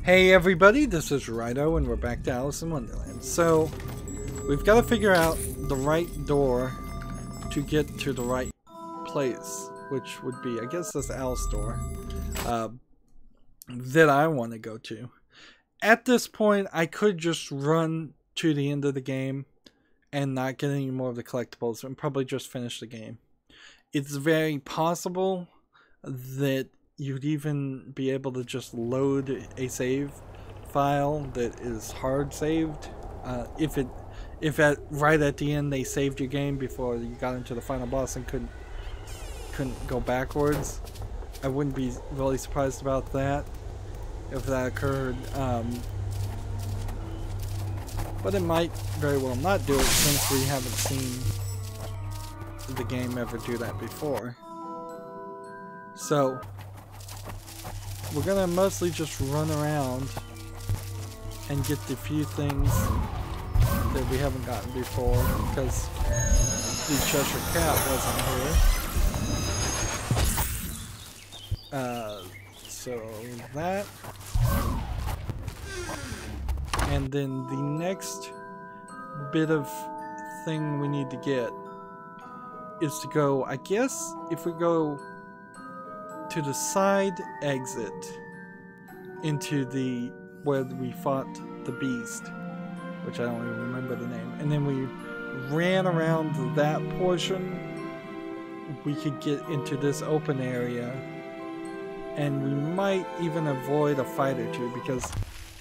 Hey everybody, this is Rido and we're back to Alice in Wonderland. So, we've got to figure out the right door to get to the right place, which would be, I guess, this Alice door that I want to go to. At this point, I could just run to the end of the game and not get any more of the collectibles and probably just finish the game. It's very possible that you'd even be able to just load a save file that is hard saved. If right at the end they saved your game before you got into the final boss and couldn't go backwards, I wouldn't be really surprised about that if that occurred. But it might very well not do it since we haven't seen the game ever do that before. So we're gonna mostly just run around and get the few things that we haven't gotten before because the Cheshire Cat wasn't here. So that, and then the next bit of thing we need to get is to go, I guess if we go to the side exit into the where we fought the beast, which I don't even remember the name, and then we ran around that portion, we could get into this open area and we might even avoid a fight or two, because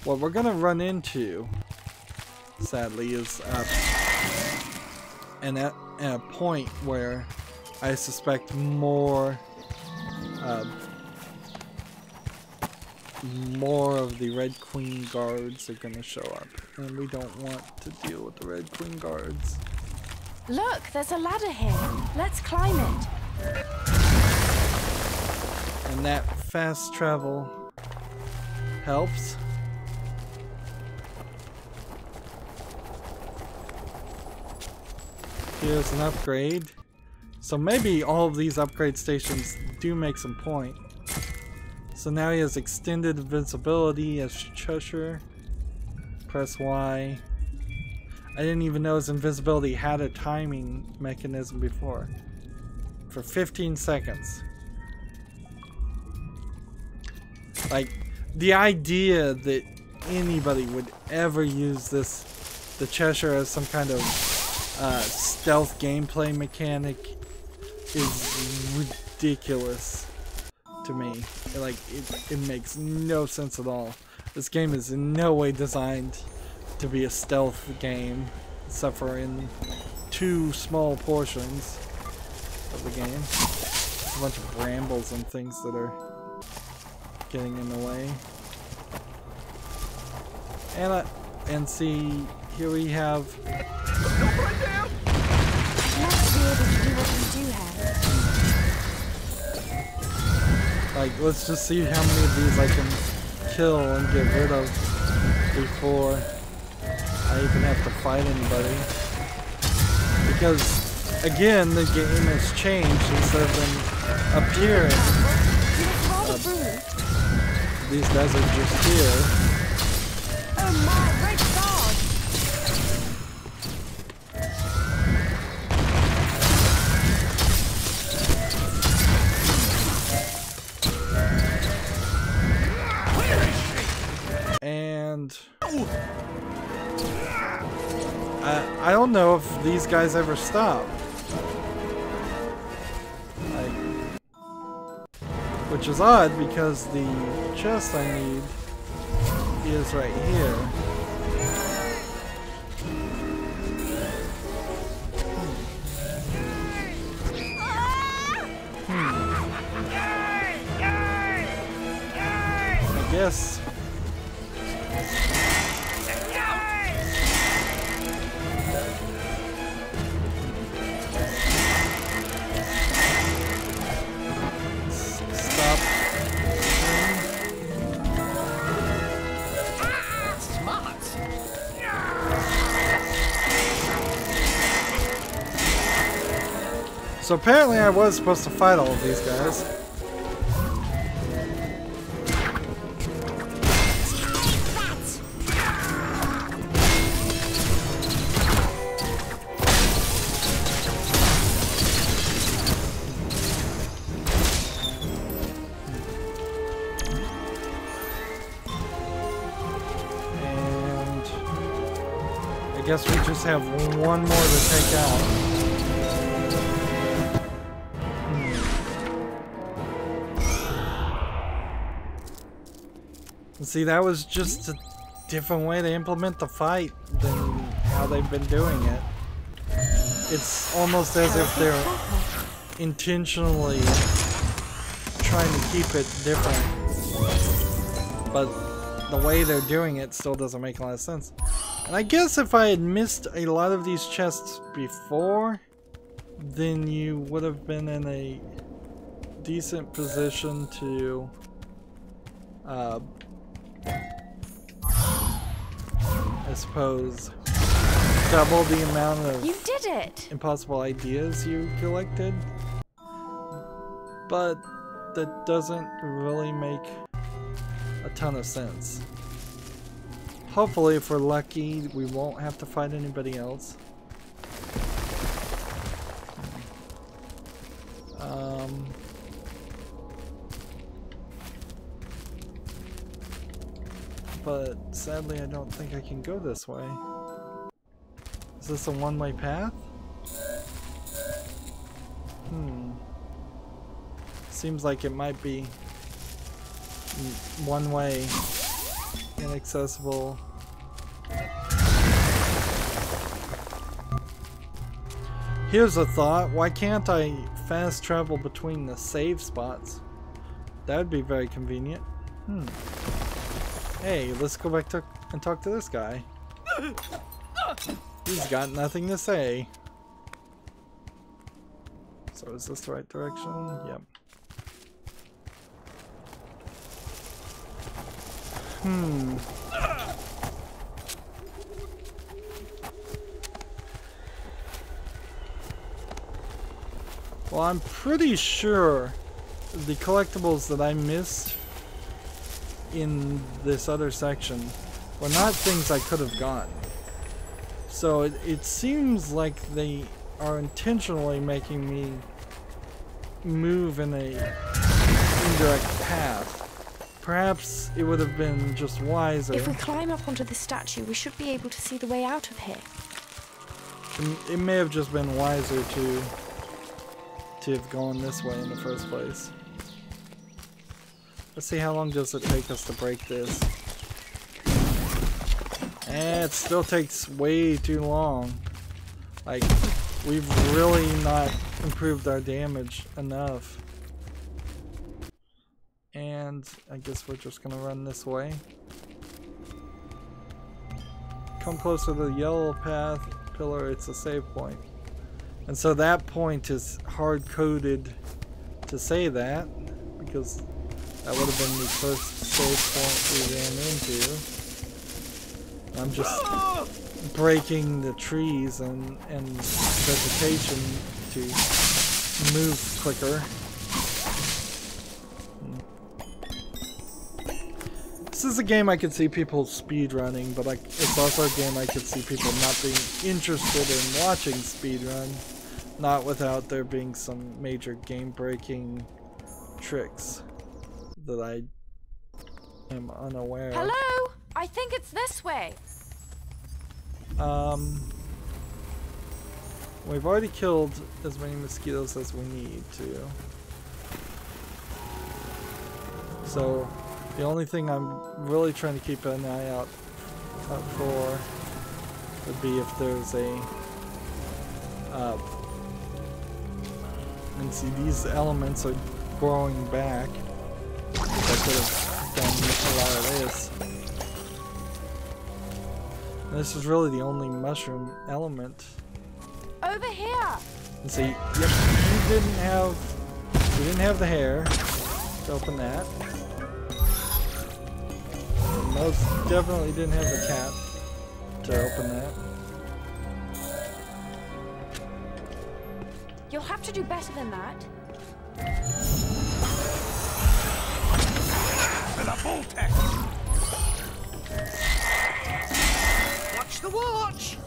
what we're gonna run into, sadly, is at a point where I suspect more of the Red Queen guards are gonna show up, and we don't want to deal with the Red Queen guards. Look, there's a ladder here. Let's climb it. And that fast travel helps. Here's an upgrade. So maybe all of these upgrade stations do make some point. So now he has extended invincibility as Cheshire. Press Y. I didn't even know his invisibility had a timing mechanism before. For 15 seconds. Like, the idea that anybody would ever use the Cheshire as some kind of stealth gameplay mechanic is ridiculous to me. Like, it makes no sense at all. This game is in no way designed to be a stealth game, except for in two small portions of the game. There's a bunch of brambles and things that are getting in the way. And see, here we have. Like, let's just see how many of these I can kill and get rid of before I even have to fight anybody. Because, again, the game has changed. Instead of them appearing, these guys are just here. Oh my, red guard! And I don't know if these guys ever stop. Like, which is odd because the chest I need is right here. I guess. So apparently I was supposed to fight all of these guys. guess we just have one more to take out. See, that was just a different way to implement the fight than how they've been doing it. It's almost as if they're intentionally trying to keep it different. But the way they're doing it still doesn't make a lot of sense. And I guess if I had missed a lot of these chests before, then you would have been in a decent position to I suppose double the amount of You did it. impossible ideas you collected, but that doesn't really make a ton of sense. Hopefully, if we're lucky, we won't have to fight anybody else. But sadly, I don't think I can go this way. Is this a one-way path? Seems like it might be one-way, inaccessible. Here's a thought. Why can't I fast travel between the save spots? That would be very convenient. Hey, let's go back and talk to this guy. He's got nothing to say. So is this the right direction? Yep. Well, I'm pretty sure the collectibles that I missed in this other section were not things I could have gotten. So it seems like they are intentionally making me move in a indirect path. Perhaps it would have been just wiser. If we climb up onto the statue, we should be able to see the way out of here. It may have just been wiser to have gone this way in the first place. Let's see, how long does it take us to break this? And it still takes way too long. Like, we've really not improved our damage enough. And I guess we're just gonna run this way. Come closer to the yellow path pillar, it's a save point. And so that point is hard-coded to say that, because that would have been the first save point we ran into. I'm just breaking the trees and vegetation to move quicker. This is a game I could see people speedrunning, but it's also a game I could see people not being interested in watching speedrun, not without there being some major game-breaking tricks that I am unaware of. Hello? I think it's this way. We've already killed as many mosquitoes as we need to. So the only thing I'm really trying to keep an eye out for would be if there's a and see, these elements are growing back. I could have done a lot of this. And this is really the only mushroom element. Over here. And see, yep, we didn't have the hair to open that. And most definitely didn't have the cat to open that. You'll have to do better than that. For the vortex! Watch the watch!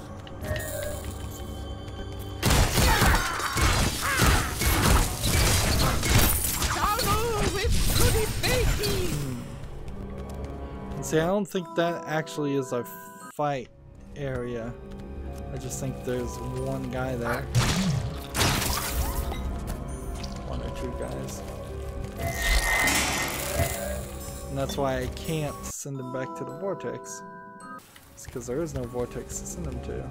See, I don't think that actually is a fight area. I just think there's one guy there. One or two guys. And that's why I can't send him back to the vortex. It's because there is no vortex to send him to.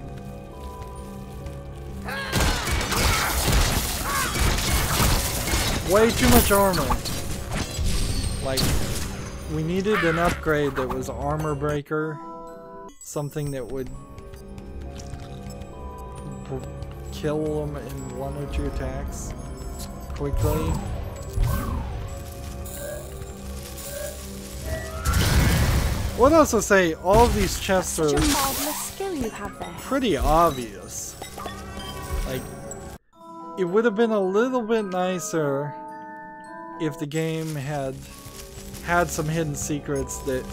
Way too much armor. Like, we needed an upgrade that was armor breaker. Something that would kill them in 1 or 2 attacks quickly. What else to say? All of these chests are Such a marvelous skill you have there. pretty obvious. Like, it would have been a little bit nicer if the game had some hidden secrets that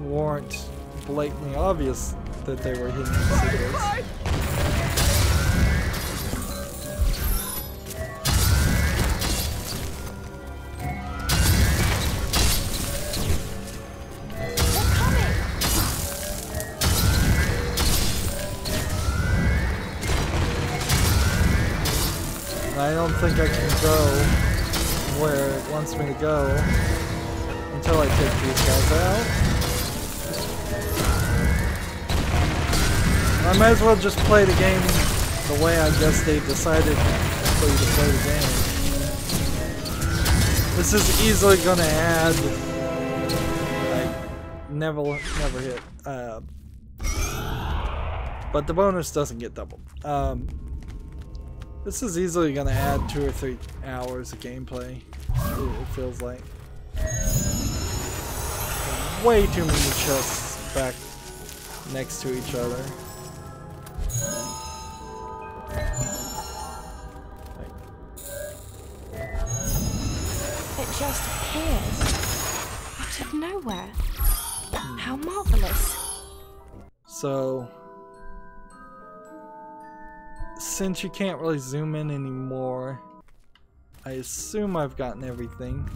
weren't blatantly obvious that they were hidden secrets. I don't think I can go where it wants me to go until I take these guys out. I might as well just play the game the way I guess they decided for you to play the game. This is easily gonna add, like, never hit, but the bonus doesn't get doubled. This is easily gonna add 2 or 3 hours of gameplay, it feels like. Way too many chests back next to each other. It just appears out of nowhere. How marvelous. So, since you can't really zoom in anymore, I assume I've gotten everything.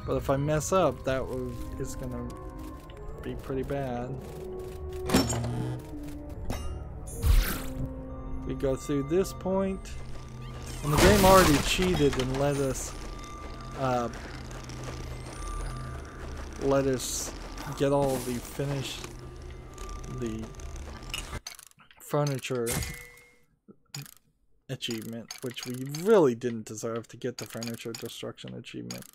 But if I mess up, that is gonna be pretty bad. We go through this point, and the game already cheated and let us get all the furniture achievement, which we really didn't deserve to get the furniture destruction achievement.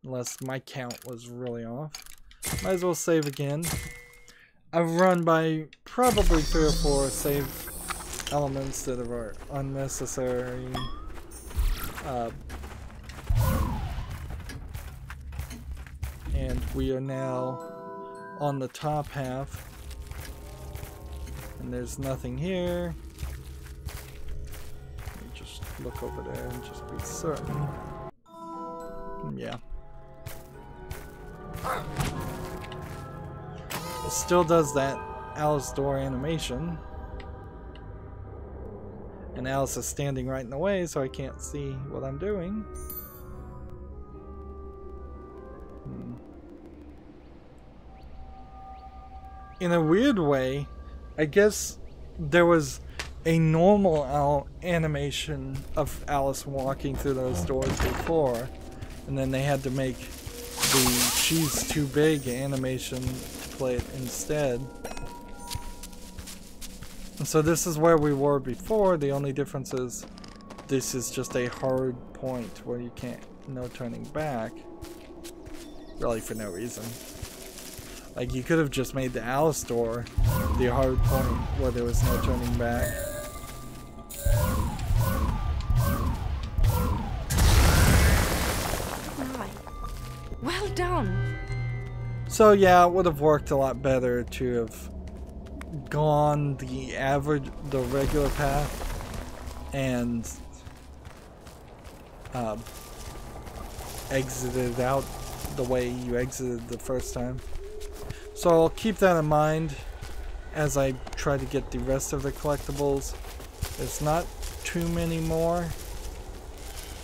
Unless my count was really off. Might as well save again. I've run by probably 3 or 4 save elements that are unnecessary. And we are now on the top half. And there's nothing here. Let me just look over there and just be certain. Yeah. It still does that Alice door animation. And Alice is standing right in the way, so I can't see what I'm doing. In a weird way, I guess there was a normal animation of Alice walking through those doors before, and then they had to make the she's too big animation to play it instead. And so this is where we were before. The only difference is this is just a hard point where you can't, no turning back, really for no reason. Like, you could have just made the Alice door the hard point where there was no turning back. Well done. So yeah, it would have worked a lot better to have gone the regular path and exited out the way you exited the first time. So I'll keep that in mind as I try to get the rest of the collectibles. There's not too many more,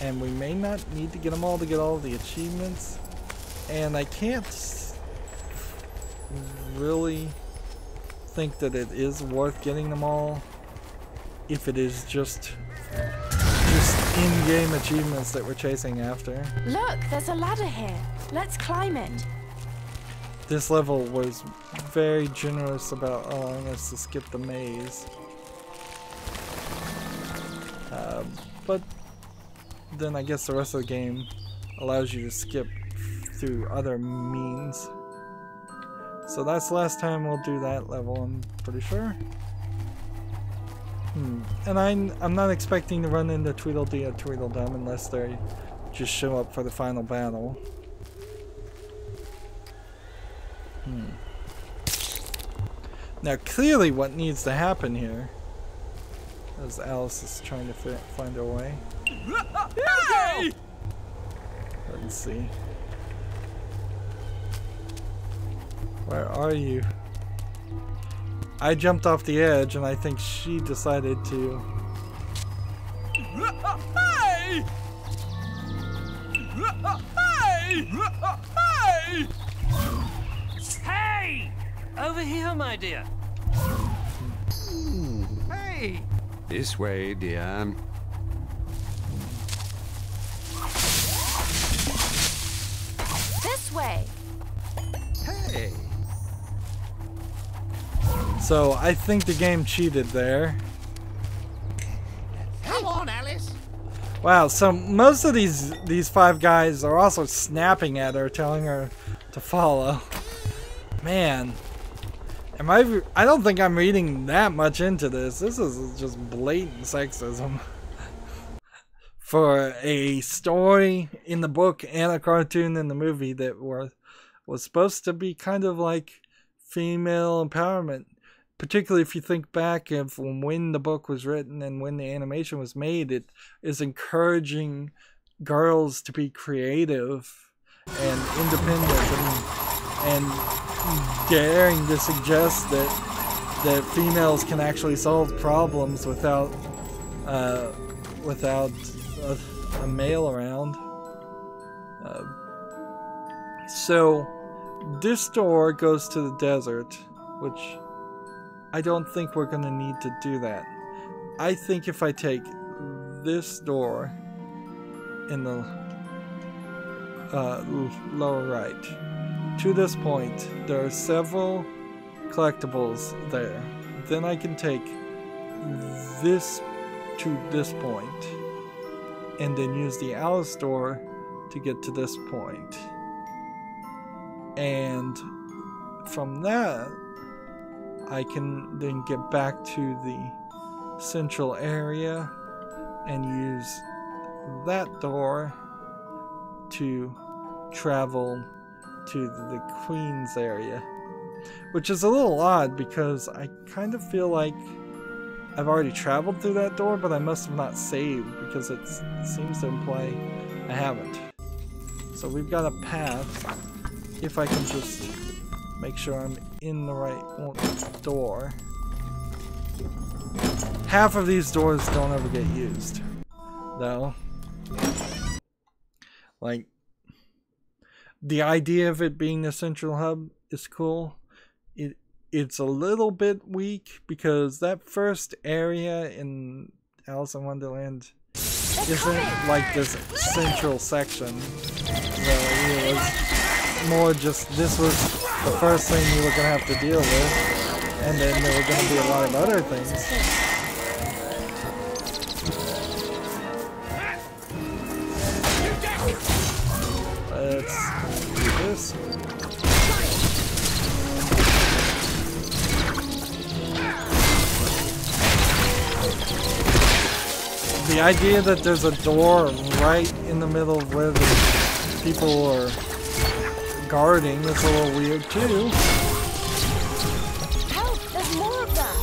and we may not need to get them all to get all of the think that it is worth getting them all if it is just in-game achievements that we're chasing after. Look, there's a ladder here. Let's climb it. This level was very generous about allowing us to skip the maze. But then I guess the rest of the game allows you to skip through other means. So that's the last time we'll do that level, I'm pretty sure. And I'm not expecting to run into Tweedledee or Tweedledum unless they just show up for the final battle. Now clearly what needs to happen here, as Alice is trying to find her way. Hey! Let's see. Where are you? I jumped off the edge and I think she decided to... Hey! Hey! Hey! Hey! Over here, my dear. Hey! This way, dear. This way. Hey! So I think the game cheated there. Come on, Alice! Wow, so most of these 5 guys are also snapping at her, telling her to follow. Man. I don't think I'm reading that much into this. This is just blatant sexism. For a story in the book and a cartoon in the movie that was supposed to be kind of like female empowerment. Particularly if you think back of when the book was written and when the animation was made, it is encouraging girls to be creative and independent and daring to suggest that females can actually solve problems without a male around. So this door goes to the desert, which I don't think we're gonna need to do that. I think if I take this door in the lower right to this point, there are several collectibles there. Then I can take this to this point and then use the Alice door to get to this point. And from that I can then get back to the central area and use that door to travel to the Queen's area. Which is a little odd because I kind of feel like I've already traveled through that door, but I must have not saved because it seems to imply I haven't. So we've got a path. If I can just make sure I'm in the right door. Half of these doors don't ever get used, though. Like, the idea of it being the central hub is cool. It's a little bit weak because that first area in Alice in Wonderland isn't like this central section. It was more just, this was the first thing you were going to have to deal with, and then there were going to be a lot of other things. Let's do this. The idea that there's a door right in the middle of where the people are guarding is a little weird too. Help! There's more of them!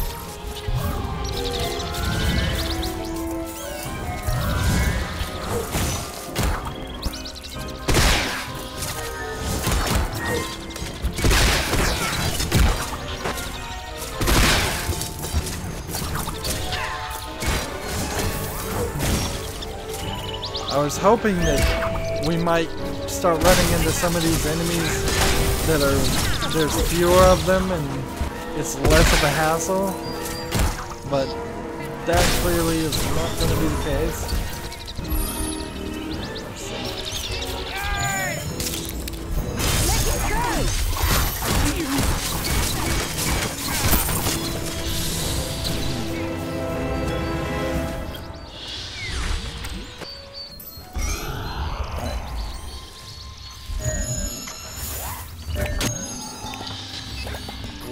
I was hoping that we might start running into some of these enemies that are, there's fewer of them and it's less of a hassle, but that clearly is not going to be the case.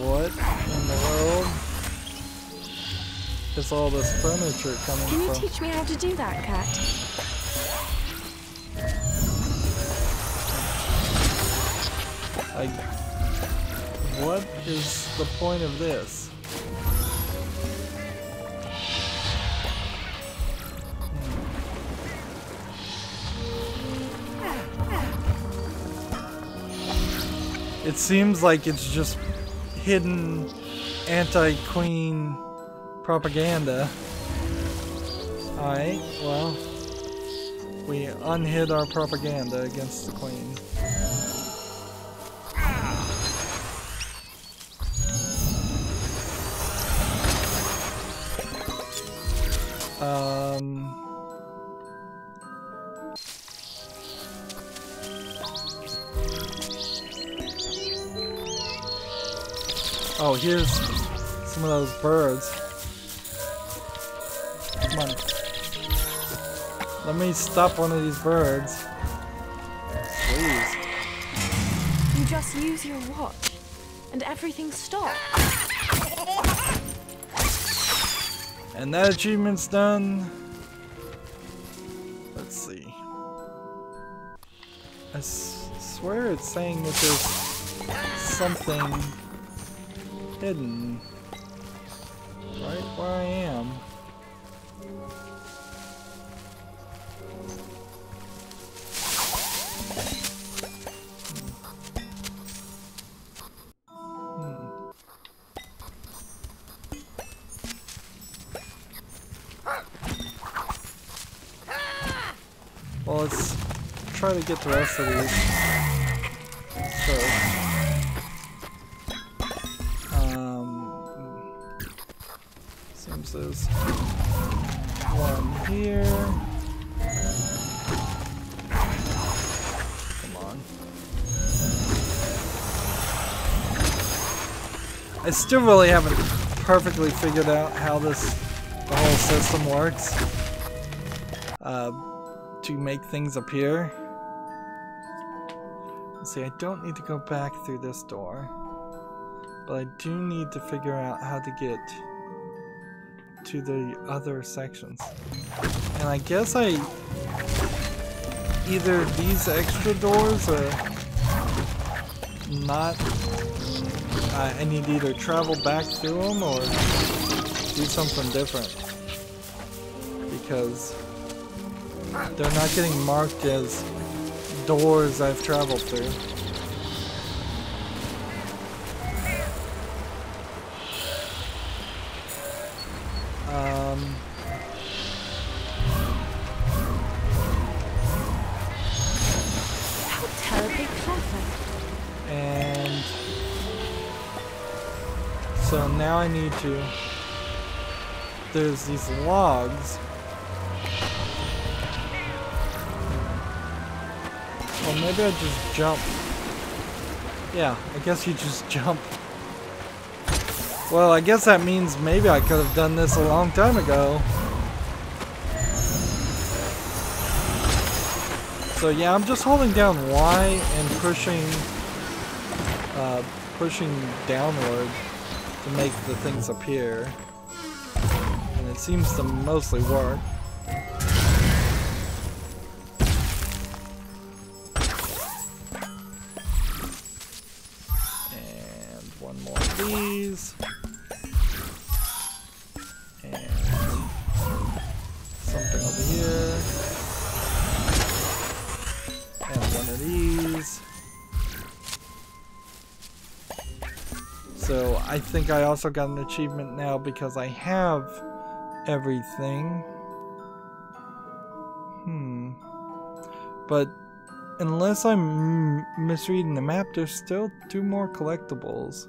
What in the world is all this furniture coming Can you from? teach me how to do that, Cat? What is the point of this? It seems like it's just hidden anti-queen propaganda. Alright, well, we unhid our propaganda against the queen. Oh, here's some of those birds. Come on. Let me stop one of these birds. Please. You just use your watch, and everything stops. And that achievement's done. Let's see. I swear it's saying that there's something hidden right where I am. Well, let's try to get the rest of these first. Seems there's one here. Come on. I still really haven't perfectly figured out how the whole system works. To make things appear. Let's see, I don't need to go back through this door, but I do need to figure out how to get to the other sections. And I guess either these extra doors are not, I need to either travel back through them or do something different, because they're not getting marked as doors I've traveled through. How terribly clever. And so now I need to, there's these logs. Well, maybe I just jump. Yeah, I guess you just jump. Well, I guess that means maybe I could have done this a long time ago. So yeah, I'm just holding down Y and pushing downward to make the things appear. And it seems to mostly work. These and something over here and one of these. So I think I also got an achievement now because I have everything. But unless I'm misreading the map, there's still 2 more collectibles.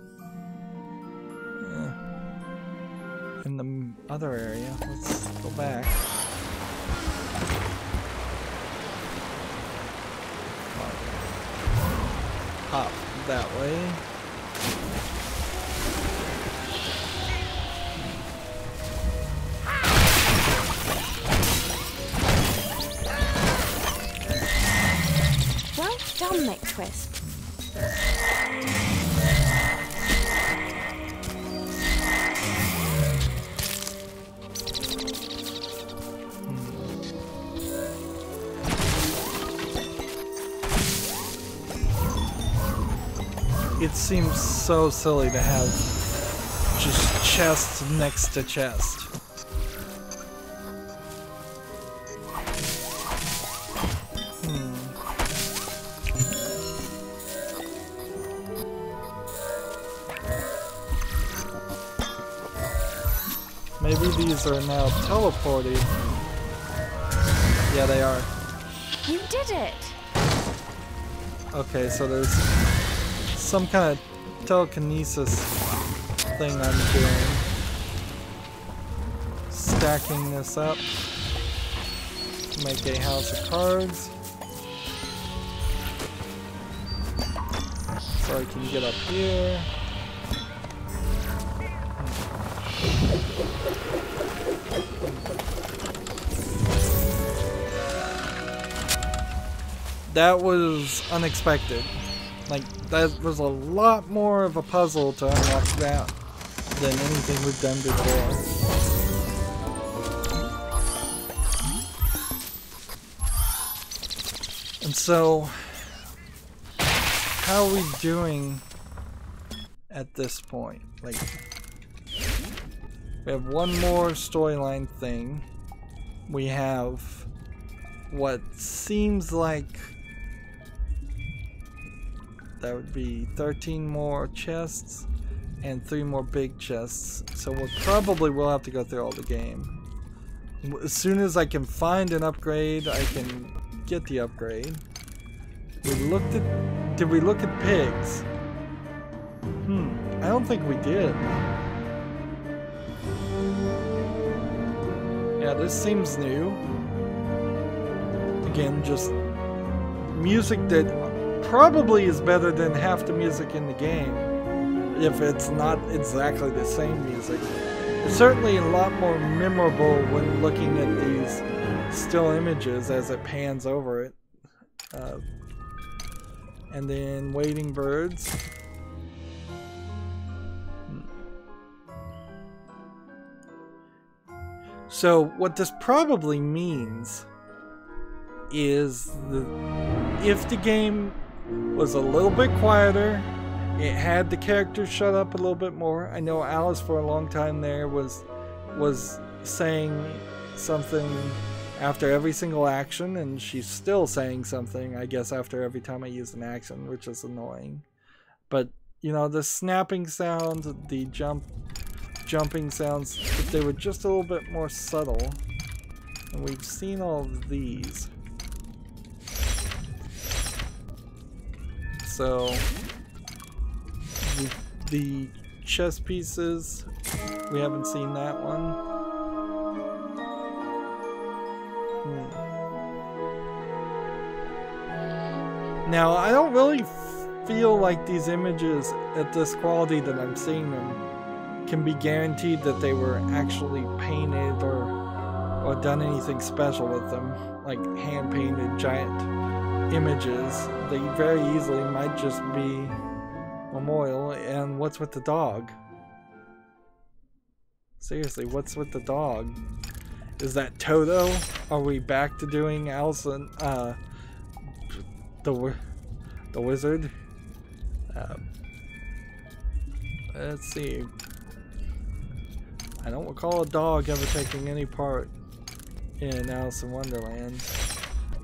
in the other area. Let's go back. Hop that way. Well done, McTwisp. It seems so silly to have just chest next to chest. Maybe these are now teleported. Yeah, they are. You did it! Okay, so there's some kind of telekinesis thing I'm doing. Stacking this up. Make a house of cards. So I can get up here. That was unexpected. Like, that was a lot more of a puzzle to unlock that than anything we've done before. And so, how are we doing at this point? Like, we have one more storyline thing. We have what seems like that would be 13 more chests and 3 more big chests. So we'll probably will have to go through all the game. As soon as I can find an upgrade, I can get the upgrade. Did we look at pigs? I don't think we did. Yeah, this seems new. Again, just music that probably is better than half the music in the game, if it's not exactly the same music. It's certainly a lot more memorable when looking at these still images as it pans over it. And then Wading Birds. So what this probably means is if the game was a little bit quieter, it had the characters shut up a little bit more. I know Alice for a long time there was saying something after every single action, and she's still saying something, I guess, after every time I use an action, which is annoying. But, you know, the snapping sound, the jumping sounds, if they were just a little bit more subtle, and we've seen all of these. So, the chess pieces, we haven't seen that one. Now, I don't really feel like these images at this quality that I'm seeing them can be guaranteed that they were actually painted or done anything special with them, like hand-painted giant images. They very easily might just be memorial. And what's with the dog? Seriously, what's with the dog? Is that Toto? Are we back to doing Alison, the wizard? Let's see. I don't recall a dog ever taking any part in Alice in Wonderland,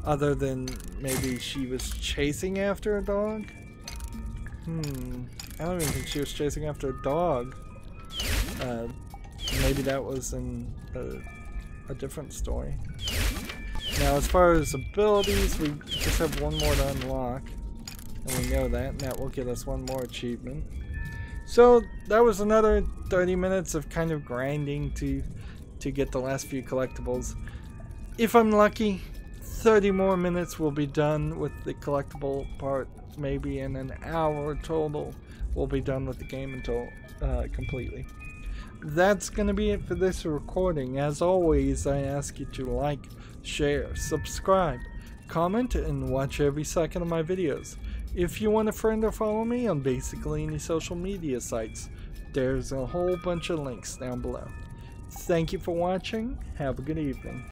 other than maybe she was chasing after a dog. I don't even think she was chasing after a dog. Maybe that was in a different story. Now, as far as abilities, we just have one more to unlock, and we know that, and that will get us one more achievement. So that was another 30 minutes of kind of grinding to get the last few collectibles. If I'm lucky, 30 more minutes will be done with the collectible part. Maybe in an hour total, we'll be done with the game until completely. That's gonna be it for this recording. As always, I ask you to like, share, subscribe, comment, and watch every second of my videos. If you want a friend or follow me on basically any social media sites, there's a whole bunch of links down below. Thank you for watching. Have a good evening.